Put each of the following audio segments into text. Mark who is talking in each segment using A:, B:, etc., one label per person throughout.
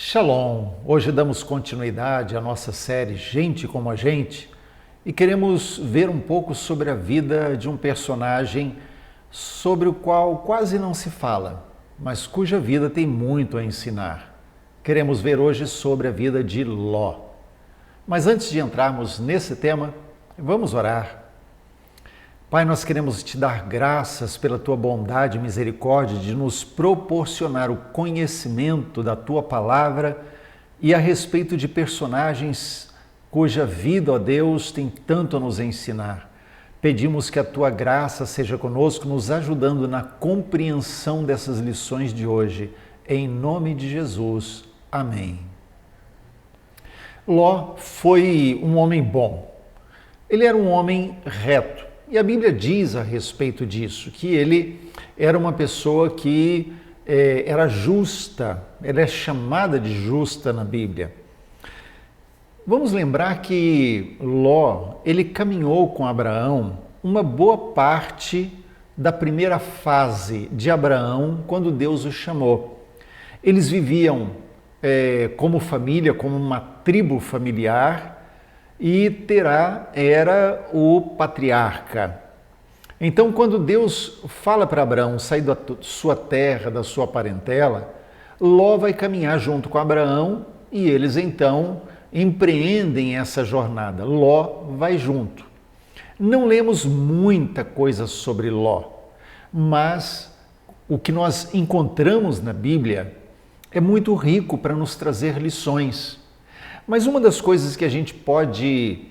A: Shalom! Hoje damos continuidade à nossa série Gente como a Gente e queremos ver um pouco sobre a vida de um personagem sobre o qual quase não se fala, mas cuja vida tem muito a ensinar. Queremos ver hoje sobre a vida de Ló. Mas antes de entrarmos nesse tema, vamos orar. Pai, nós queremos te dar graças pela tua bondade e misericórdia de nos proporcionar o conhecimento da tua palavra e a respeito de personagens cuja vida, ó Deus, tem tanto a nos ensinar. Pedimos que a tua graça seja conosco, nos ajudando na compreensão dessas lições de hoje. Em nome de Jesus. Amém. Ló foi um homem bom. Ele era um homem reto. E a Bíblia diz a respeito disso, que ele era uma pessoa que era justa, ela é chamada de justa na Bíblia. Vamos lembrar que Ló, ele caminhou com Abraão uma boa parte da primeira fase de Abraão, quando Deus o chamou. Eles viviam como família, como uma tribo familiar, e Terá era o patriarca. Então, quando Deus fala para Abraão sair da sua terra, da sua parentela, Ló vai caminhar junto com Abraão e eles então empreendem essa jornada. Ló vai junto. Não lemos muita coisa sobre Ló, mas o que nós encontramos na Bíblia é muito rico para nos trazer lições. Mas uma das coisas que a gente pode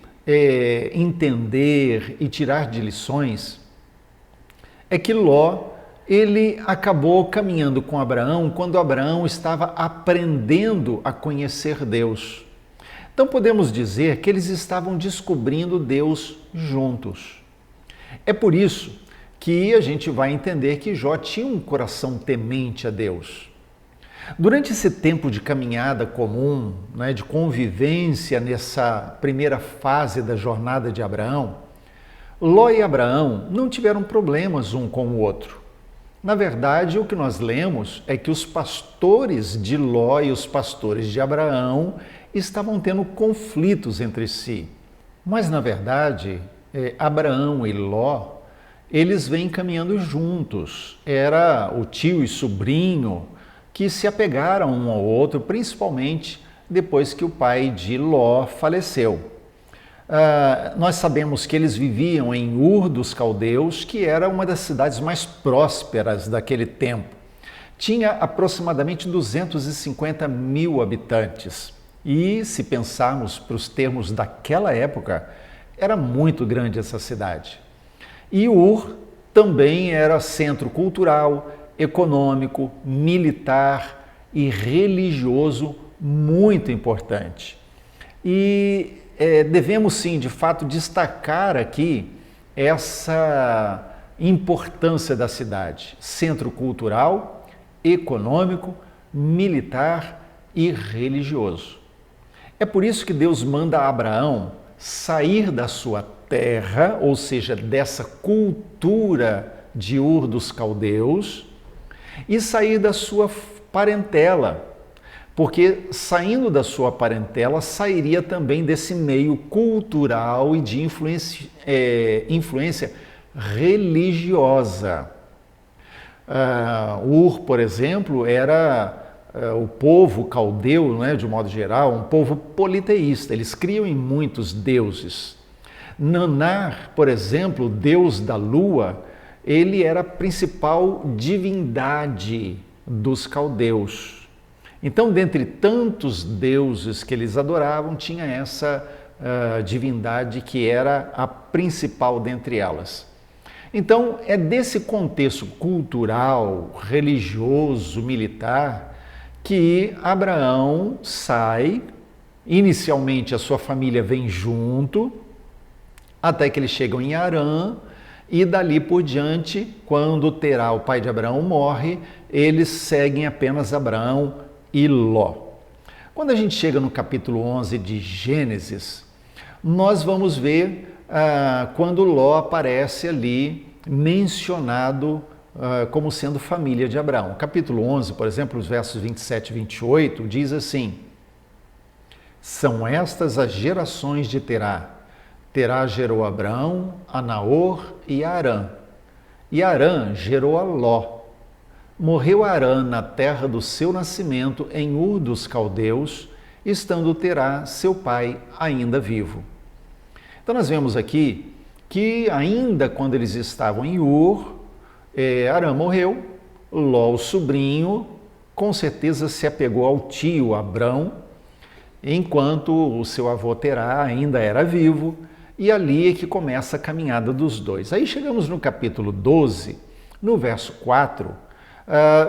A: entender e tirar de lições é que Ló, ele acabou caminhando com Abraão quando Abraão estava aprendendo a conhecer Deus. Então podemos dizer que eles estavam descobrindo Deus juntos. É por isso que a gente vai entender que Jó tinha um coração temente a Deus. Durante esse tempo de caminhada comum, de convivência nessa primeira fase da jornada de Abraão, Ló e Abraão não tiveram problemas um com o outro. Na verdade, o que nós lemos é que os pastores de Ló e os pastores de Abraão estavam tendo conflitos entre si. Mas, na verdade, Abraão e Ló, eles vêm caminhando juntos. Era o tio e sobrinho que se apegaram um ao outro, principalmente depois que o pai de Ló faleceu. Nós sabemos que eles viviam em Ur dos Caldeus, que era uma das cidades mais prósperas daquele tempo. Tinha aproximadamente 250 mil habitantes. E, se pensarmos para os termos daquela época, era muito grande essa cidade. E Ur também era centro cultural, econômico, militar e religioso muito importante. E devemos sim, de fato, destacar aqui essa importância da cidade. Centro cultural, econômico, militar e religioso. É por isso que Deus manda Abraão sair da sua terra, ou seja, dessa cultura de Ur dos Caldeus, e sair da sua parentela, porque saindo da sua parentela, sairia também desse meio cultural e de influência religiosa. Ur, por exemplo, era o povo caldeu, de um modo geral, um povo politeísta, eles criam em muitos deuses. Nanar, por exemplo, o deus da lua, ele era a principal divindade dos caldeus. Então, dentre tantos deuses que eles adoravam, tinha essa divindade que era a principal dentre elas. Então, é desse contexto cultural, religioso, militar, que Abraão sai. Inicialmente, a sua família vem junto, até que eles chegam em Harã. E dali por diante, quando Terá, o pai de Abraão, morre, eles seguem apenas Abraão e Ló. Quando a gente chega no capítulo 11 de Gênesis, nós vamos ver quando Ló aparece ali mencionado como sendo família de Abraão. Capítulo 11, por exemplo, os versos 27 e 28, diz assim: são estas as gerações de Terá. Terá gerou Abrão, a Naor e a Arã. E Arã gerou a Ló. Morreu Arã na terra do seu nascimento, em Ur dos Caldeus, estando Terá, seu pai, ainda vivo. Então nós vemos aqui que ainda quando eles estavam em Ur, Arã morreu, Ló, o sobrinho, com certeza se apegou ao tio Abrão, enquanto o seu avô Terá ainda era vivo, e ali é que começa a caminhada dos dois. Aí chegamos no capítulo 12, no verso 4,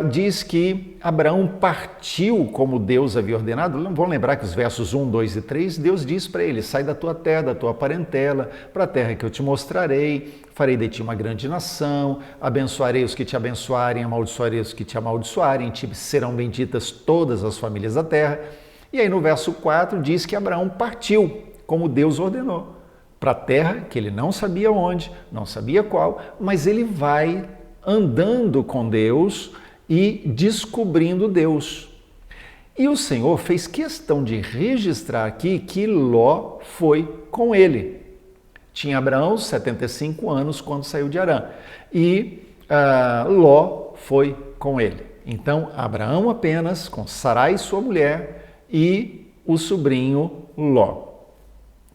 A: diz que Abraão partiu como Deus havia ordenado. Vamos lembrar que os versos 1, 2 e 3, Deus diz para ele: sai da tua terra, da tua parentela, para a terra que eu te mostrarei, farei de ti uma grande nação, abençoarei os que te abençoarem, amaldiçoarei os que te amaldiçoarem, em ti serão benditas todas as famílias da terra. E aí no verso 4 diz que Abraão partiu como Deus ordenou, para a terra que ele não sabia onde, não sabia qual, mas ele vai andando com Deus e descobrindo Deus. E o Senhor fez questão de registrar aqui que Ló foi com ele. Tinha Abraão 75 anos quando saiu de Harã e Ló foi com ele. Então, Abraão apenas com Sarai, sua mulher, e o sobrinho Ló.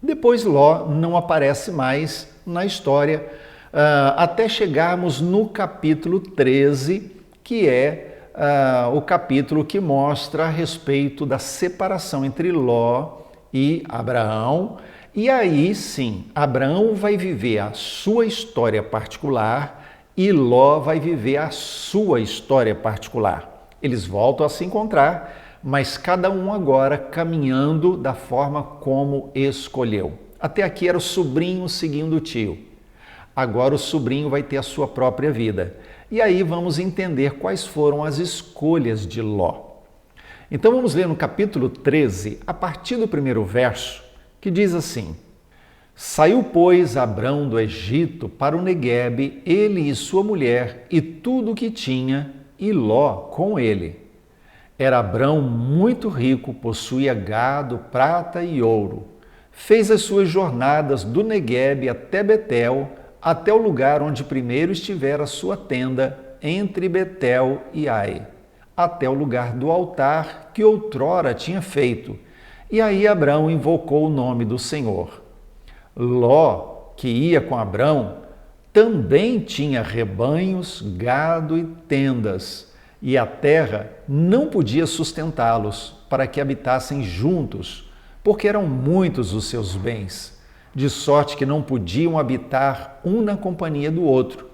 A: Depois Ló não aparece mais na história, até chegarmos no capítulo 13, que é o capítulo que mostra a respeito da separação entre Ló e Abraão. E aí sim, Abraão vai viver a sua história particular e Ló vai viver a sua história particular. Eles voltam a se encontrar, mas cada um agora caminhando da forma como escolheu. Até aqui era o sobrinho seguindo o tio. Agora o sobrinho vai ter a sua própria vida. E aí vamos entender quais foram as escolhas de Ló. Então vamos ler no capítulo 13, a partir do primeiro verso, que diz assim: saiu, pois, Abrão do Egito para o Neguebe, ele e sua mulher, e tudo o que tinha, e Ló com ele. Era Abrão muito rico, possuía gado, prata e ouro. Fez as suas jornadas do Neguebe até Betel, até o lugar onde primeiro estivera a sua tenda, entre Betel e Ai, até o lugar do altar que outrora tinha feito. E aí Abrão invocou o nome do Senhor. Ló, que ia com Abrão, também tinha rebanhos, gado e tendas, e a terra não podia sustentá-los para que habitassem juntos, porque eram muitos os seus bens, de sorte que não podiam habitar um na companhia do outro.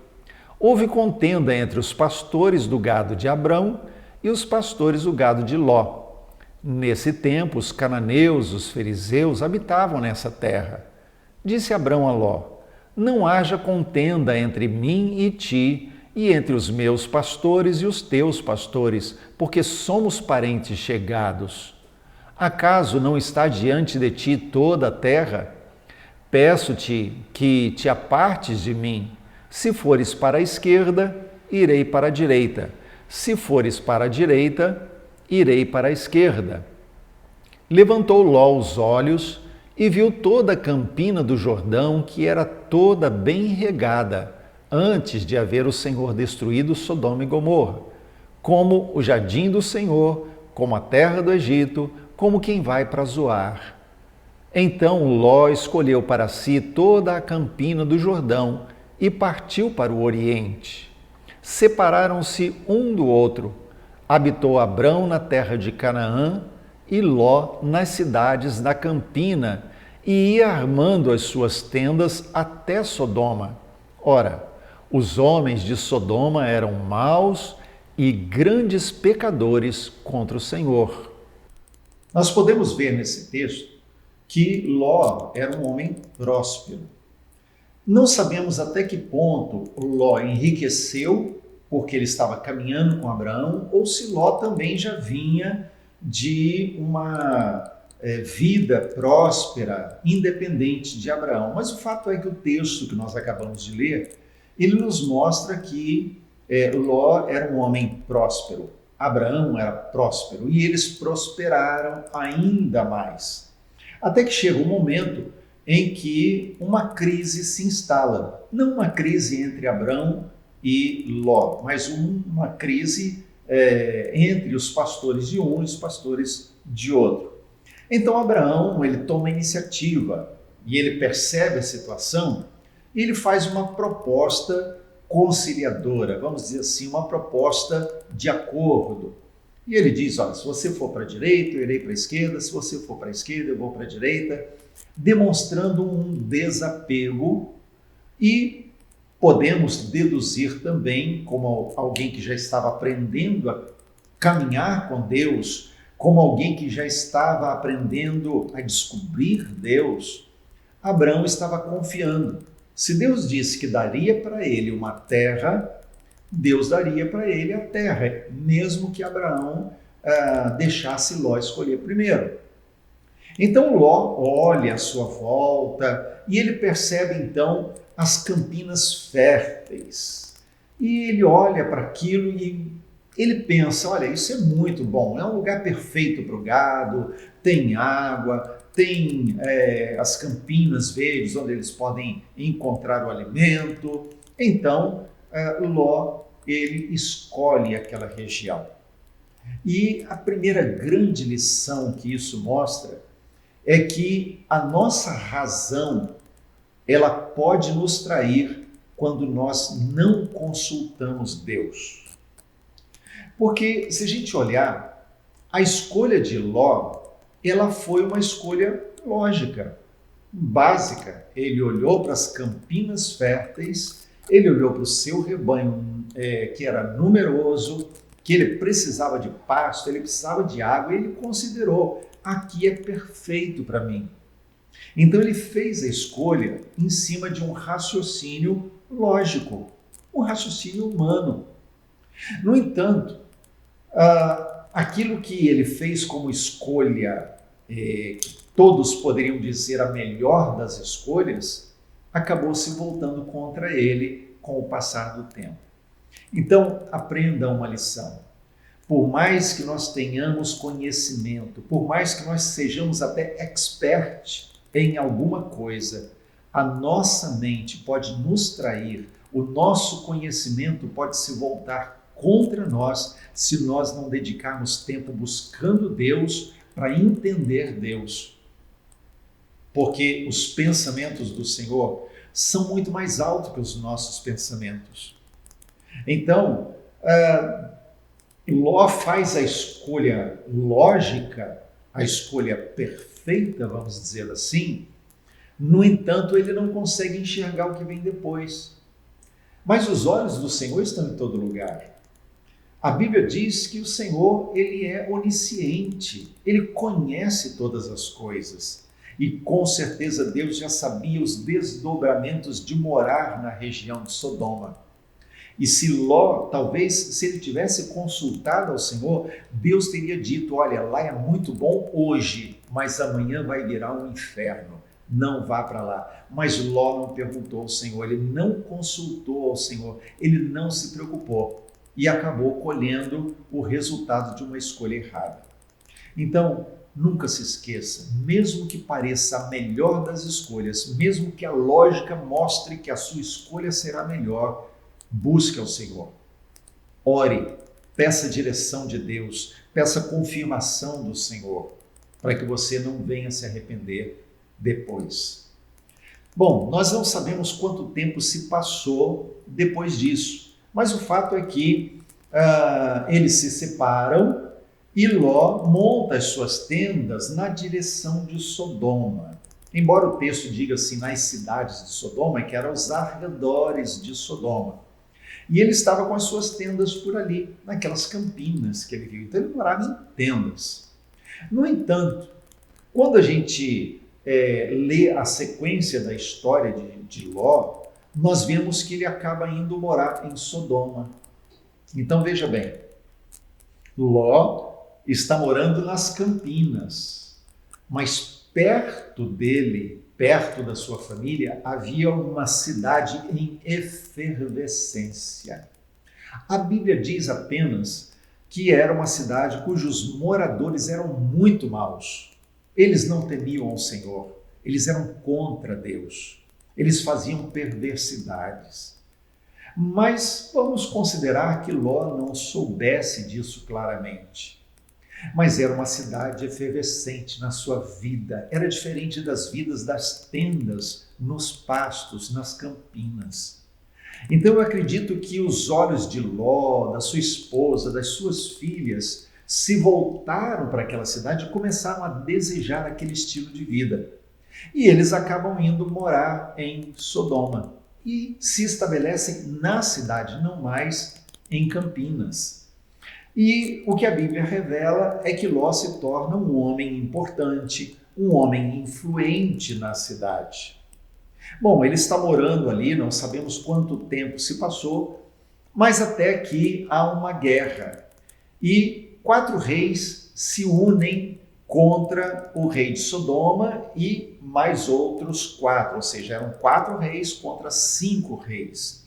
A: Houve contenda entre os pastores do gado de Abrão e os pastores do gado de Ló. Nesse tempo, os cananeus, os fariseus, habitavam nessa terra. Disse Abrão a Ló: não haja contenda entre mim e ti, e entre os meus pastores e os teus pastores, porque somos parentes chegados. Acaso não está diante de ti toda a terra? Peço-te que te apartes de mim. Se fores para a esquerda, irei para a direita. Se fores para a direita, irei para a esquerda. Levantou Ló os olhos e viu toda a campina do Jordão, que era toda bem regada, antes de haver o Senhor destruído Sodoma e Gomorra, como o jardim do Senhor, como a terra do Egito, como quem vai para Zoar. Então Ló escolheu para si toda a campina do Jordão e partiu para o Oriente. Separaram-se um do outro. Habitou Abrão na terra de Canaã e Ló nas cidades da campina, e ia armando as suas tendas até Sodoma. Ora, os homens de Sodoma eram maus e grandes pecadores contra o Senhor. Nós podemos ver nesse texto que Ló era um homem próspero. Não sabemos até que ponto Ló enriqueceu porque ele estava caminhando com Abraão, ou se Ló também já vinha de uma vida próspera, independente de Abraão. Mas o fato é que o texto que nós acabamos de ler, ele nos mostra que Ló era um homem próspero, Abraão era próspero e eles prosperaram ainda mais. Até que chega um momento em que uma crise se instala. Não uma crise entre Abraão e Ló, mas uma crise entre os pastores de um e os pastores de outro. Então Abraão, ele toma a iniciativa e ele percebe a situação e ele faz uma proposta conciliadora, vamos dizer assim, uma proposta de acordo. E ele diz, olha, se você for para a direita, eu irei para a esquerda, se você for para a esquerda, eu vou para a direita, demonstrando um desapego e podemos deduzir também, como alguém que já estava aprendendo a caminhar com Deus, como alguém que já estava aprendendo a descobrir Deus, Abraão estava confiando. Se Deus disse que daria para ele uma terra, Deus daria para ele a terra, mesmo que Abraão deixasse Ló escolher primeiro. Então Ló olha à sua volta e ele percebe então as campinas férteis. E ele olha para aquilo e ele pensa, olha, isso é muito bom, é um lugar perfeito para o gado, tem água, tem as campinas verdes onde eles podem encontrar o alimento. Então Ló, ele escolhe aquela região. E a primeira grande lição que isso mostra é que a nossa razão, ela pode nos trair quando nós não consultamos Deus. Porque se a gente olhar, a escolha de Ló, ela foi uma escolha lógica, básica. Ele olhou para as campinas férteis, ele olhou para o seu rebanho, que era numeroso, que ele precisava de pasto, ele precisava de água, e ele considerou, aqui é perfeito para mim. Então ele fez a escolha em cima de um raciocínio lógico, um raciocínio humano. No entanto, aquilo que ele fez como escolha, que todos poderiam dizer a melhor das escolhas, acabou se voltando contra ele com o passar do tempo. Então, aprenda uma lição. Por mais que nós tenhamos conhecimento, por mais que nós sejamos até expert em alguma coisa, a nossa mente pode nos trair, o nosso conhecimento pode se voltar contra nós se nós não dedicarmos tempo buscando Deus para entender Deus. Porque os pensamentos do Senhor são muito mais altos que os nossos pensamentos. Então, Ló faz a escolha lógica, a escolha perfeita, vamos dizer assim. No entanto, ele não consegue enxergar o que vem depois. Mas os olhos do Senhor estão em todo lugar. A Bíblia diz que o Senhor, ele é onisciente, ele conhece todas as coisas. E com certeza Deus já sabia os desdobramentos de morar na região de Sodoma. E se Ló, talvez, se ele tivesse consultado ao Senhor, Deus teria dito, olha, lá é muito bom hoje, mas amanhã vai virar um inferno. Não vá para lá. Mas Ló não perguntou ao Senhor, ele não consultou ao Senhor, ele não se preocupou e acabou colhendo o resultado de uma escolha errada. Então, nunca se esqueça, mesmo que pareça a melhor das escolhas, mesmo que a lógica mostre que a sua escolha será melhor, busque ao Senhor. Ore, peça a direção de Deus, peça a confirmação do Senhor, para que você não venha se arrepender depois. Bom, nós não sabemos quanto tempo se passou depois disso, mas o fato é que eles se separam e Ló monta as suas tendas na direção de Sodoma. Embora o texto diga assim, nas cidades de Sodoma, que eram os arredores de Sodoma. E ele estava com as suas tendas por ali, naquelas campinas que ele viu. Então ele morava em tendas. No entanto, quando a gente lê a sequência da história de Ló, nós vemos que ele acaba indo morar em Sodoma. Então veja bem, Ló está morando nas campinas, mas perto dele, perto da sua família, havia uma cidade em efervescência. A Bíblia diz apenas que era uma cidade cujos moradores eram muito maus. Eles não temiam ao Senhor, eles eram contra Deus, eles faziam perversidades. Mas vamos considerar que Ló não soubesse disso claramente. Mas era uma cidade efervescente na sua vida, era diferente das vidas das tendas nos pastos, nas campinas. Então eu acredito que os olhos de Ló, da sua esposa, das suas filhas, se voltaram para aquela cidade e começaram a desejar aquele estilo de vida. E eles acabam indo morar em Sodoma e se estabelecem na cidade, não mais em Campinas. E o que a Bíblia revela é que Ló se torna um homem importante, um homem influente na cidade. Bom, ele está morando ali, não sabemos quanto tempo se passou, mas até que há uma guerra. E 4 reis se unem contra o rei de Sodoma e mais outros 4, ou seja, eram 4 reis contra 5 reis.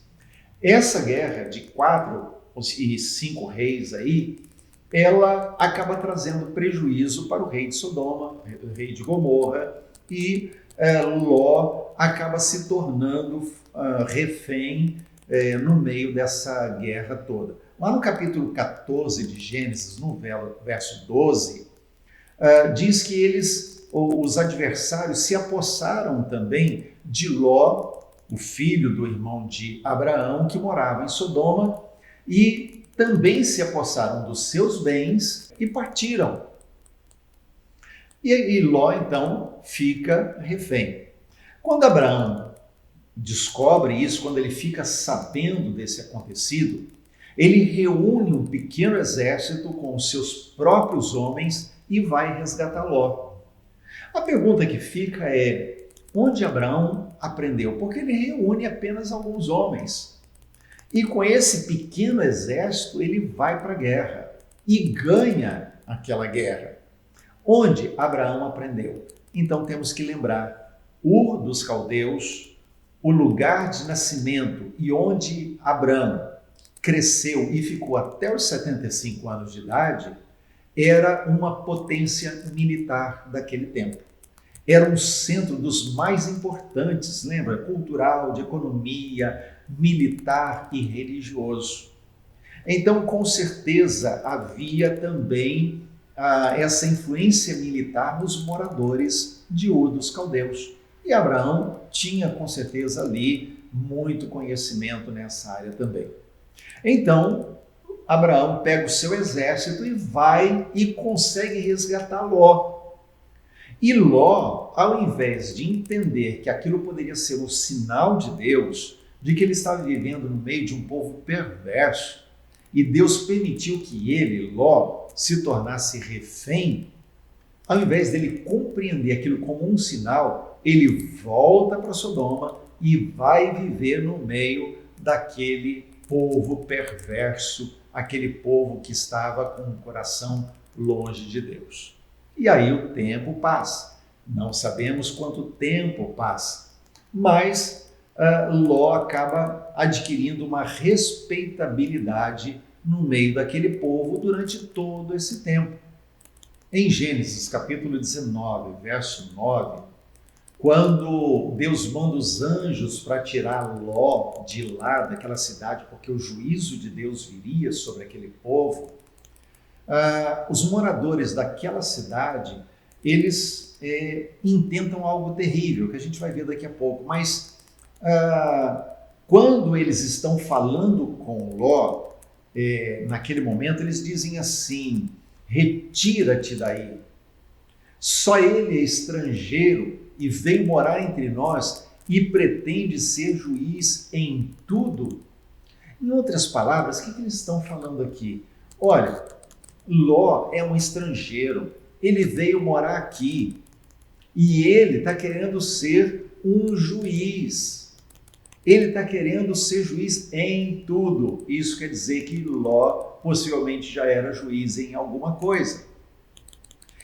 A: Essa guerra de 4 e 5 reis aí, ela acaba trazendo prejuízo para o rei de Sodoma, o rei de Gomorra, e Ló acaba se tornando refém no meio dessa guerra toda. Lá no capítulo 14 de Gênesis, no verso 12, diz que os adversários, se apossaram também de Ló, o filho do irmão de Abraão, que morava em Sodoma, e também se apossaram dos seus bens e partiram. E Ló, então, fica refém. Quando Abraão descobre isso, quando ele fica sabendo desse acontecido, ele reúne um pequeno exército com os seus próprios homens e vai resgatar Ló. A pergunta que fica é, onde Abraão aprendeu? Porque ele reúne apenas alguns homens. E com esse pequeno exército, ele vai para a guerra e ganha aquela guerra. Onde Abraão aprendeu? Então temos que lembrar Ur dos Caldeus, o lugar de nascimento e onde Abraão cresceu e ficou até os 75 anos de idade, era uma potência militar daquele tempo. Era um centro dos mais importantes, lembra? Cultural, de economia, militar e religioso. Então, com certeza, havia também essa influência militar nos moradores de Ur dos Caldeus. E Abraão tinha, com certeza, ali muito conhecimento nessa área também. Então, Abraão pega o seu exército e vai e consegue resgatar Ló. E Ló, ao invés de entender que aquilo poderia ser um sinal de Deus, de que ele estava vivendo no meio de um povo perverso, e Deus permitiu que ele, Ló, se tornasse refém, ao invés dele compreender aquilo como um sinal, ele volta para Sodoma e vai viver no meio daquele povo perverso, aquele povo que estava com o coração longe de Deus. E aí o tempo passa. Não sabemos quanto tempo passa, mas Ló acaba adquirindo uma respeitabilidade no meio daquele povo durante todo esse tempo. Em Gênesis capítulo 19, verso 9, quando Deus manda os anjos para tirar Ló de lá daquela cidade, porque o juízo de Deus viria sobre aquele povo, os moradores daquela cidade, eles intentam algo terrível, que a gente vai ver daqui a pouco, mas quando eles estão falando com Ló, naquele momento, eles dizem assim, retira-te daí, só ele é estrangeiro e veio morar entre nós e pretende ser juiz em tudo. Em outras palavras, o que eles estão falando aqui? Olha, Ló é um estrangeiro, ele veio morar aqui e ele está querendo ser um juiz. Ele está querendo ser juiz em tudo. Isso quer dizer que Ló possivelmente já era juiz em alguma coisa.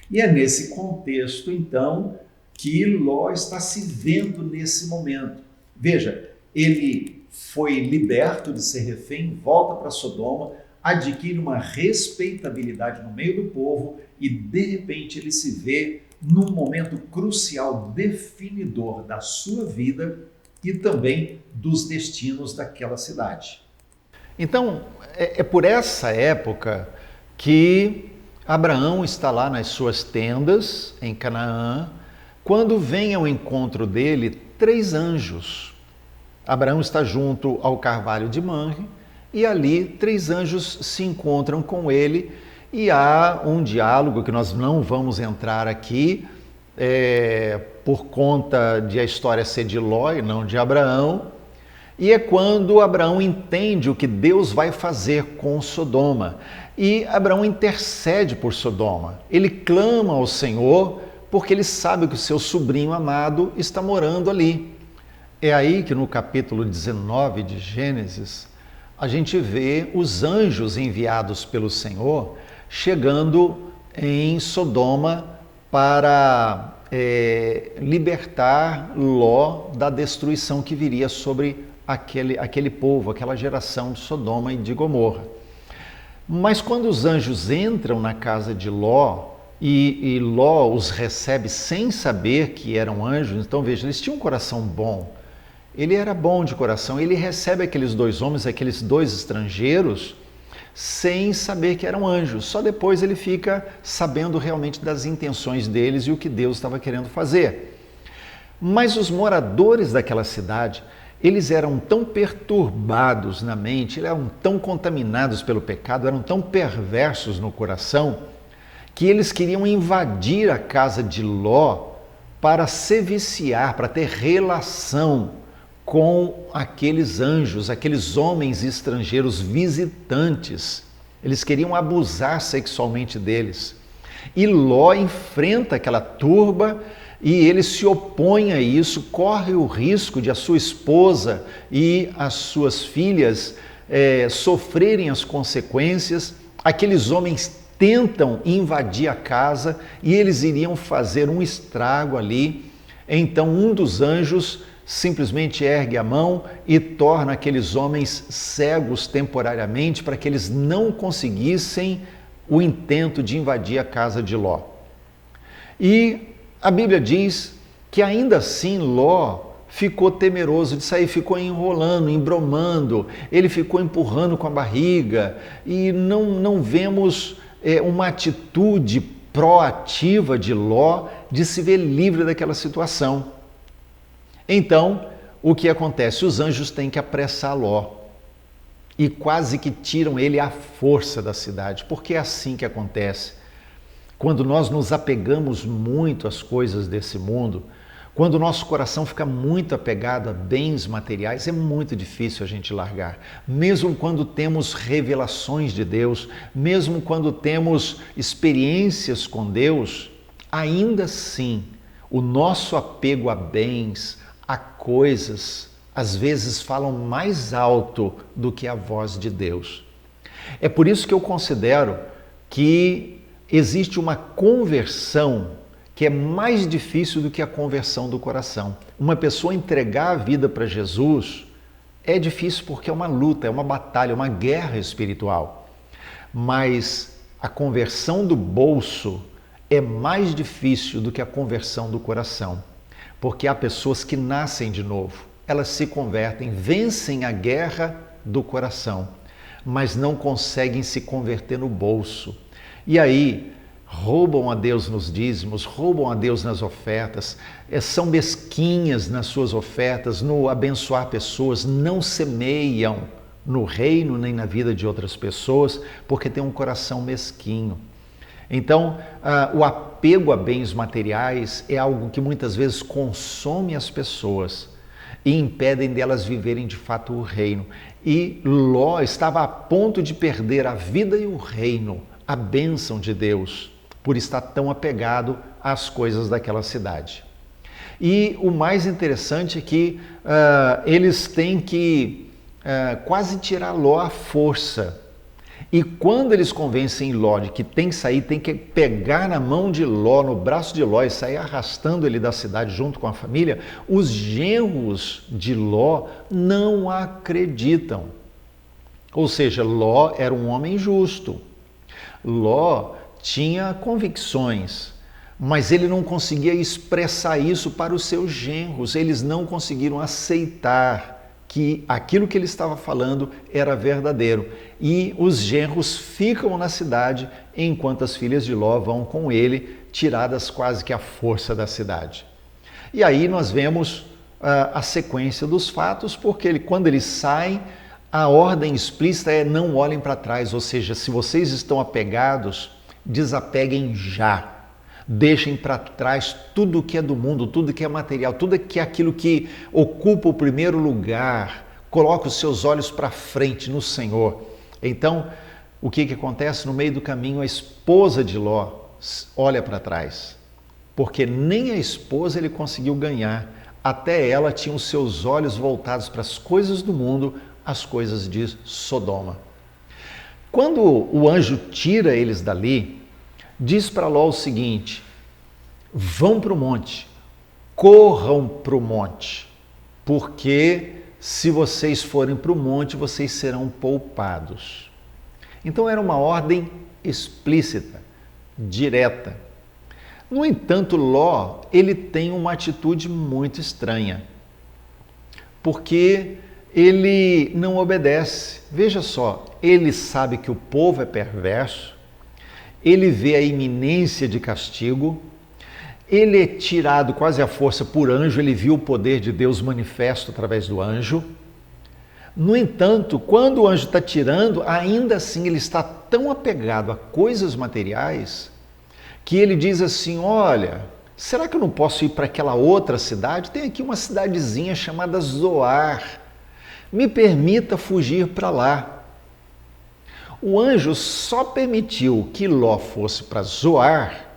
A: E é nesse contexto, então, que Ló está se vendo nesse momento. Veja, ele foi liberto de ser refém, volta para Sodoma, adquire uma respeitabilidade no meio do povo e, de repente, ele se vê num momento crucial, definidor da sua vida e também dos destinos daquela cidade. Então, é por essa época que Abraão está lá nas suas tendas em Canaã, quando vem ao encontro dele 3 anjos. Abraão está junto ao carvalho de Manre e ali 3 anjos se encontram com ele e há um diálogo que nós não vamos entrar aqui por conta de a história ser de Ló e não de Abraão. E é quando Abraão entende o que Deus vai fazer com Sodoma. E Abraão intercede por Sodoma. Ele clama ao Senhor porque ele sabe que o seu sobrinho amado está morando ali. É aí que no capítulo 19 de Gênesis, a gente vê os anjos enviados pelo Senhor chegando em Sodoma para libertar Ló da destruição que viria sobre aquele povo, aquela geração de Sodoma e de Gomorra. Mas quando os anjos entram na casa de Ló, e Ló os recebe sem saber que eram anjos, então veja, eles tinham um coração bom, ele era bom de coração, ele recebe aqueles 2 homens, aqueles 2 estrangeiros, sem saber que eram anjos, só depois ele fica sabendo realmente das intenções deles e o que Deus estava querendo fazer. Mas os moradores daquela cidade, eles eram tão perturbados na mente, eram tão contaminados pelo pecado, eram tão perversos no coração, que eles queriam invadir a casa de Ló para se viciar, para ter relação com aqueles anjos, aqueles homens estrangeiros visitantes. Eles queriam abusar sexualmente deles. E Ló enfrenta aquela turba e ele se opõe a isso, corre o risco de a sua esposa e as suas filhas sofrerem as consequências. Aqueles homens tentam invadir a casa e eles iriam fazer um estrago ali. Então um dos anjos simplesmente ergue a mão e torna aqueles homens cegos temporariamente para que eles não conseguissem o intento de invadir a casa de Ló. E a Bíblia diz que ainda assim Ló ficou temeroso de sair, ficou enrolando, embromando, ele ficou empurrando com a barriga e não vemos uma atitude proativa de Ló de se ver livre daquela situação. Então, o que acontece? Os anjos têm que apressar Ló e quase que tiram ele à força da cidade, porque é assim que acontece. Quando nós nos apegamos muito às coisas desse mundo, quando o nosso coração fica muito apegado a bens materiais, é muito difícil a gente largar. Mesmo quando temos revelações de Deus, mesmo quando temos experiências com Deus, ainda assim, o nosso apego a bens, a coisas, às vezes falam mais alto do que a voz de Deus. É por isso que eu considero que existe uma conversão que é mais difícil do que a conversão do coração. Uma pessoa entregar a vida para Jesus é difícil porque é uma luta, é uma batalha, é uma guerra espiritual. Mas a conversão do bolso é mais difícil do que a conversão do coração. Porque há pessoas que nascem de novo, elas se convertem, vencem a guerra do coração, mas não conseguem se converter no bolso. E aí, roubam a Deus nos dízimos, roubam a Deus nas ofertas, são mesquinhas nas suas ofertas, no abençoar pessoas, não semeiam no reino nem na vida de outras pessoas, porque tem um coração mesquinho. Então, o apego a bens materiais é algo que muitas vezes consome as pessoas e impedem delas viverem de fato o reino. E Ló estava a ponto de perder a vida e o reino, a bênção de Deus, por estar tão apegado às coisas daquela cidade. E o mais interessante é que eles têm que quase tirar Ló à força. E quando eles convencem Ló de que tem que sair, tem que pegar na mão de Ló, no braço de Ló e sair arrastando ele da cidade junto com a família, os genros de Ló não acreditam. Ou seja, Ló era um homem justo. Ló tinha convicções, mas ele não conseguia expressar isso para os seus genros. Eles não conseguiram aceitar que aquilo que ele estava falando era verdadeiro. E os genros ficam na cidade enquanto as filhas de Ló vão com ele, tiradas quase que à força da cidade. E aí nós vemos a sequência dos fatos, porque quando eles saem, a ordem explícita é não olhem para trás, ou seja, se vocês estão apegados, desapeguem já. Deixem para trás tudo que é do mundo, tudo que é material, tudo que é aquilo que ocupa o primeiro lugar. Coloque os seus olhos para frente no Senhor. Então, o que acontece? No meio do caminho, a esposa de Ló olha para trás, porque nem a esposa ele conseguiu ganhar. Até ela tinha os seus olhos voltados para as coisas do mundo, as coisas de Sodoma. Quando o anjo tira eles dali, diz para Ló o seguinte: vão para o monte, corram para o monte, porque se vocês forem para o monte, vocês serão poupados. Então era uma ordem explícita, direta. No entanto, Ló, ele tem uma atitude muito estranha, porque ele não obedece. Veja só, ele sabe que o povo é perverso, ele vê a iminência de castigo, ele é tirado quase à força por anjo, ele viu o poder de Deus manifesto através do anjo. No entanto, quando o anjo está tirando, ainda assim ele está tão apegado a coisas materiais que ele diz assim: olha, será que eu não posso ir para aquela outra cidade? Tem aqui uma cidadezinha chamada Zoar, me permita fugir para lá. O anjo só permitiu que Ló fosse para Zoar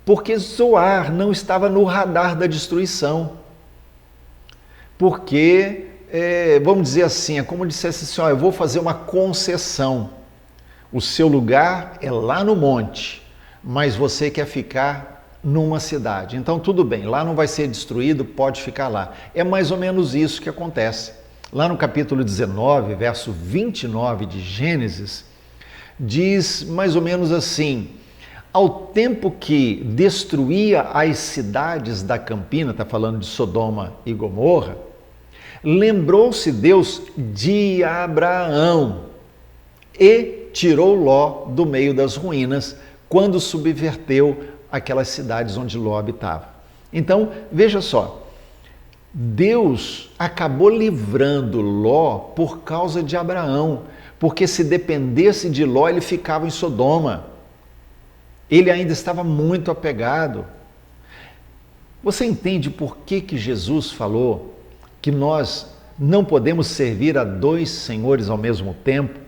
A: porque Zoar não estava no radar da destruição. Porque, vamos dizer assim, é como dissesse assim: ó, eu vou fazer uma concessão. O seu lugar é lá no monte, mas você quer ficar numa cidade. Então tudo bem, lá não vai ser destruído, pode ficar lá. É mais ou menos isso que acontece. Lá no capítulo 19, verso 29 de Gênesis, diz mais ou menos assim: ao tempo que destruía as cidades da campina, está falando de Sodoma e Gomorra, lembrou-se Deus de Abraão e tirou Ló do meio das ruínas quando subverteu aquelas cidades onde Ló habitava. Então, veja só, Deus acabou livrando Ló por causa de Abraão, porque se dependesse de Ló, ele ficava em Sodoma. Ele ainda estava muito apegado. Você entende por que Jesus falou que nós não podemos servir a dois senhores ao mesmo tempo,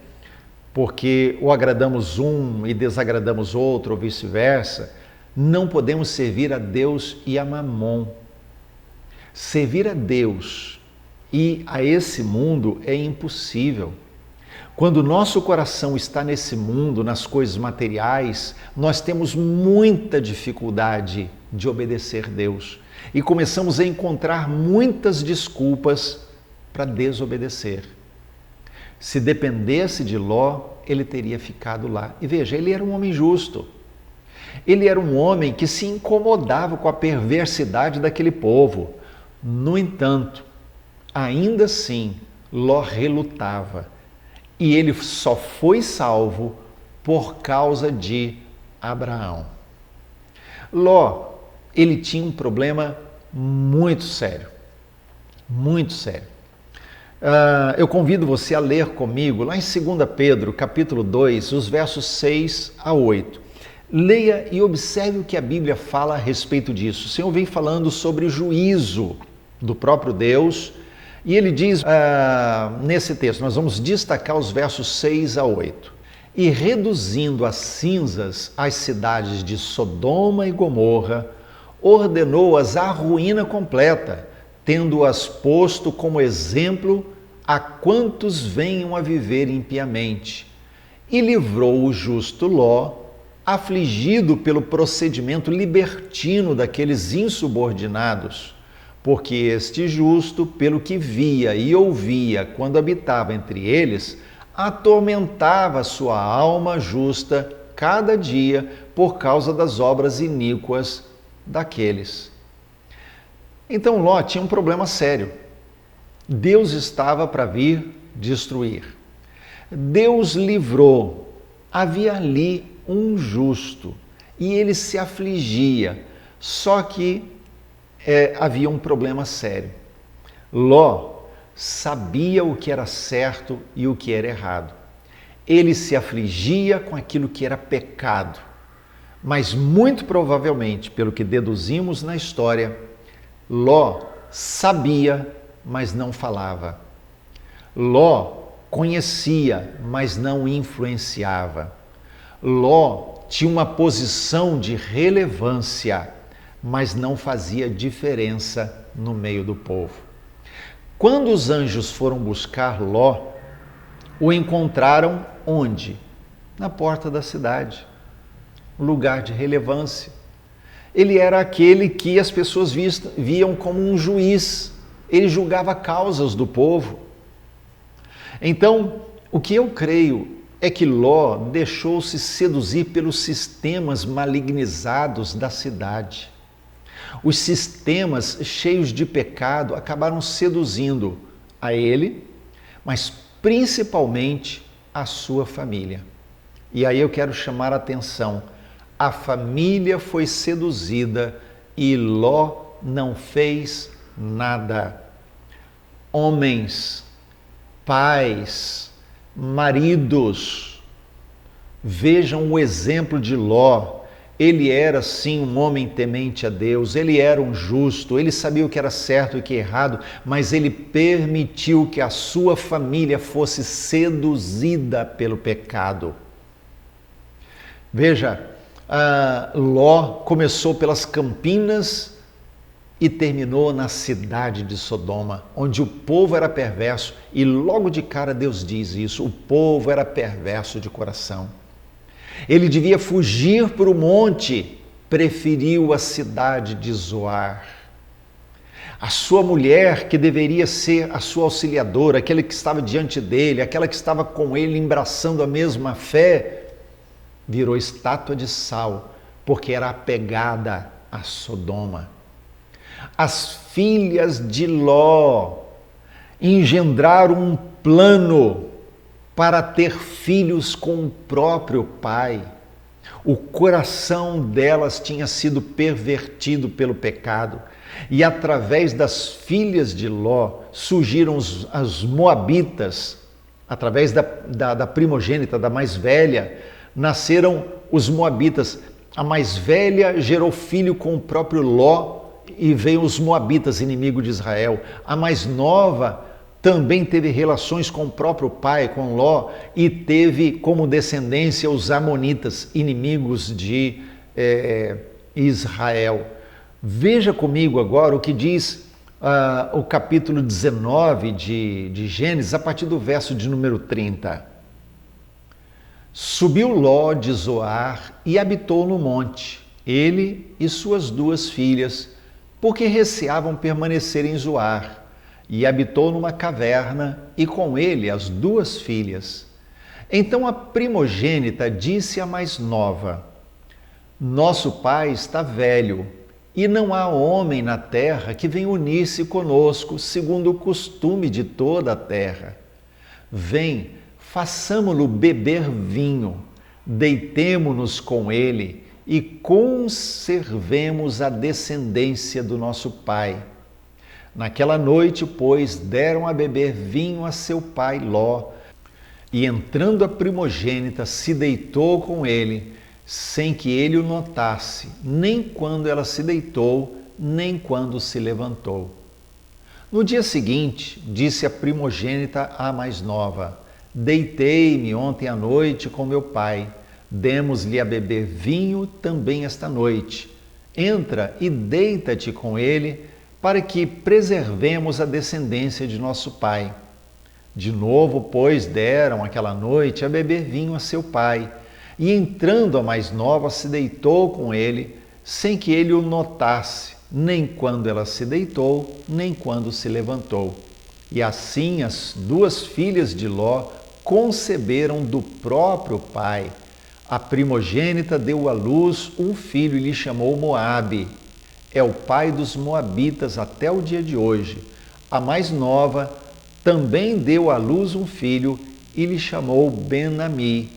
A: porque ou agradamos um e desagradamos outro, ou vice-versa? Não podemos servir a Deus e a Mamon. Servir a Deus e a esse mundo é impossível. Quando o nosso coração está nesse mundo, nas coisas materiais, nós temos muita dificuldade de obedecer Deus e começamos a encontrar muitas desculpas para desobedecer. Se dependesse de Ló, ele teria ficado lá. E veja, ele era um homem justo. Ele era um homem que se incomodava com a perversidade daquele povo. No entanto, ainda assim, Ló relutava. E ele só foi salvo por causa de Abraão. Ló, ele tinha um problema muito sério. Muito sério. Eu convido você a ler comigo, lá em 2 Pedro, capítulo 2, os versos 6 a 8. Leia e observe o que a Bíblia fala a respeito disso. O Senhor vem falando sobre juízo do próprio Deus. E ele diz, nesse texto, nós vamos destacar os versos 6 a 8. E reduzindo a cinzas as cidades de Sodoma e Gomorra, ordenou-as à ruína completa, tendo-as posto como exemplo a quantos venham a viver impiamente. e livrou o justo Ló, afligido pelo procedimento libertino daqueles insubordinados, porque este justo, pelo que via e ouvia quando habitava entre eles, atormentava sua alma justa cada dia por causa das obras iníquas daqueles. Então Ló tinha um problema sério. Deus estava para vir destruir. Deus livrou. Havia ali um justo e ele se afligia. Só que havia um problema sério. Ló sabia o que era certo e o que era errado. Ele se afligia com aquilo que era pecado. Mas muito provavelmente, pelo que deduzimos na história, Ló sabia, mas não falava. Ló conhecia, mas não influenciava. Ló tinha uma posição de relevância, mas não fazia diferença no meio do povo. Quando os anjos foram buscar Ló, o encontraram onde? Na porta da cidade, um lugar de relevância. Ele era aquele que as pessoas viam como um juiz. Ele julgava causas do povo. Então, o que eu creio é que Ló deixou-se seduzir pelos sistemas malignizados da cidade. Os sistemas cheios de pecado acabaram seduzindo a ele, mas principalmente a sua família. E aí eu quero chamar a atenção. A família foi seduzida e Ló não fez nada. Homens, pais, maridos, vejam o exemplo de Ló. Ele era sim um homem temente a Deus, ele era um justo, ele sabia o que era certo e o que era errado, mas ele permitiu que a sua família fosse seduzida pelo pecado. Veja, Ló começou pelas campinas e terminou na cidade de Sodoma, onde o povo era perverso, e logo de cara Deus diz isso, o povo era perverso de coração. Ele devia fugir para o monte, preferiu a cidade de Zoar. A sua mulher, que deveria ser a sua auxiliadora, aquela que estava diante dele, aquela que estava com ele embraçando a mesma fé, virou estátua de sal, porque era apegada a Sodoma. As filhas de Ló engendraram um plano para ter filhos com o próprio pai. O coração delas tinha sido pervertido pelo pecado. E através das filhas de Ló surgiram as moabitas. Através da primogênita, da mais velha, nasceram os moabitas. A mais velha gerou filho com o próprio Ló e veio os moabitas, inimigo de Israel. A mais nova também teve relações com o próprio pai, com Ló, e teve como descendência os amonitas, inimigos de Israel. Veja comigo agora o que diz o capítulo 19 de Gênesis, a partir do verso de número 30. Subiu Ló de Zoar e habitou no monte, ele e suas duas filhas, porque receavam permanecer em Zoar. E habitou numa caverna, e com ele as duas filhas. Então a primogênita disse à mais nova: Nosso pai está velho, e não há homem na terra que venha unir-se conosco, segundo o costume de toda a terra. Vem, façamo-lo beber vinho, deitemo-nos com ele, e conservemos a descendência do nosso pai. Naquela noite, pois, deram a beber vinho a seu pai Ló, e entrando a primogênita, se deitou com ele, sem que ele o notasse, nem quando ela se deitou, nem quando se levantou. No dia seguinte, disse a primogênita à mais nova: Deitei-me ontem à noite com meu pai, demos-lhe a beber vinho também esta noite. Entra e deita-te com ele, para que preservemos a descendência de nosso pai. De novo, pois, deram aquela noite a beber vinho a seu pai. E entrando a mais nova, se deitou com ele, sem que ele o notasse, nem quando ela se deitou, nem quando se levantou. E assim as duas filhas de Ló conceberam do próprio pai. A primogênita deu à luz um filho e lhe chamou Moabe. É o pai dos moabitas até o dia de hoje. A mais nova também deu à luz um filho e lhe chamou Ben-Ami.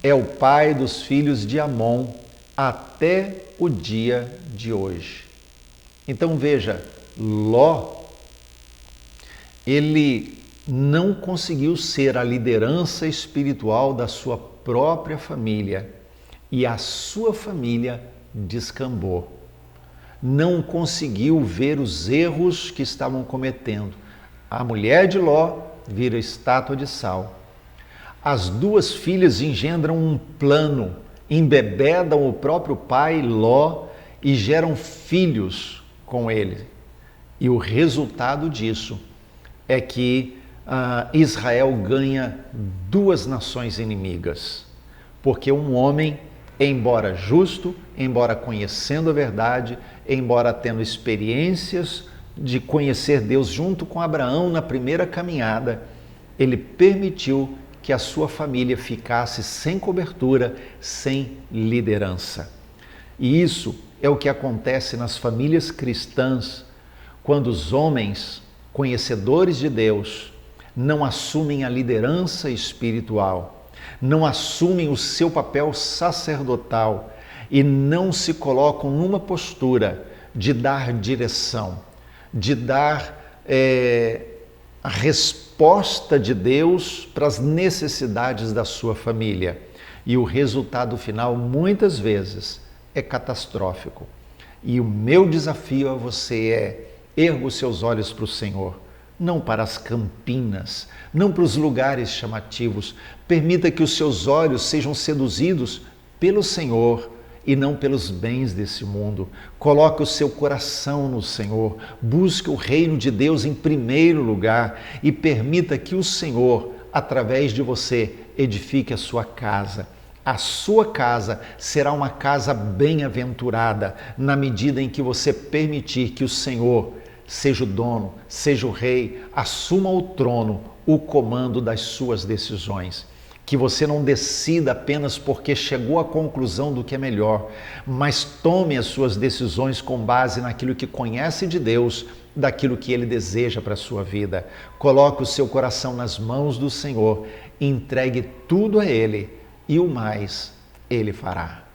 A: É o pai dos filhos de Amon até o dia de hoje. Então veja, Ló, ele não conseguiu ser a liderança espiritual da sua própria família e a sua família descambou. Não conseguiu ver os erros que estavam cometendo. A mulher de Ló vira estátua de sal. As duas filhas engendram um plano, embebedam o próprio pai Ló e geram filhos com ele. E o resultado disso é que Israel ganha duas nações inimigas. Porque um homem, embora justo, embora conhecendo a verdade, embora tendo experiências de conhecer Deus junto com Abraão na primeira caminhada, ele permitiu que a sua família ficasse sem cobertura, sem liderança. E isso é o que acontece nas famílias cristãs, quando os homens, conhecedores de Deus, não assumem a liderança espiritual, não assumem o seu papel sacerdotal e não se colocam numa postura de dar direção, de dar a resposta de Deus para as necessidades da sua família. E o resultado final, muitas vezes, é catastrófico. E o meu desafio a você é: erga os seus olhos para o Senhor, não para as campinas, não para os lugares chamativos. Permita que os seus olhos sejam seduzidos pelo Senhor e não pelos bens desse mundo. Coloque o seu coração no Senhor, busque o reino de Deus em primeiro lugar e permita que o Senhor, através de você, edifique a sua casa. A sua casa será uma casa bem-aventurada na medida em que você permitir que o Senhor seja o dono, seja o rei, assuma o trono, o comando das suas decisões. Que você não decida apenas porque chegou à conclusão do que é melhor, mas tome as suas decisões com base naquilo que conhece de Deus, daquilo que Ele deseja para a sua vida. Coloque o seu coração nas mãos do Senhor, entregue tudo a Ele e o mais Ele fará.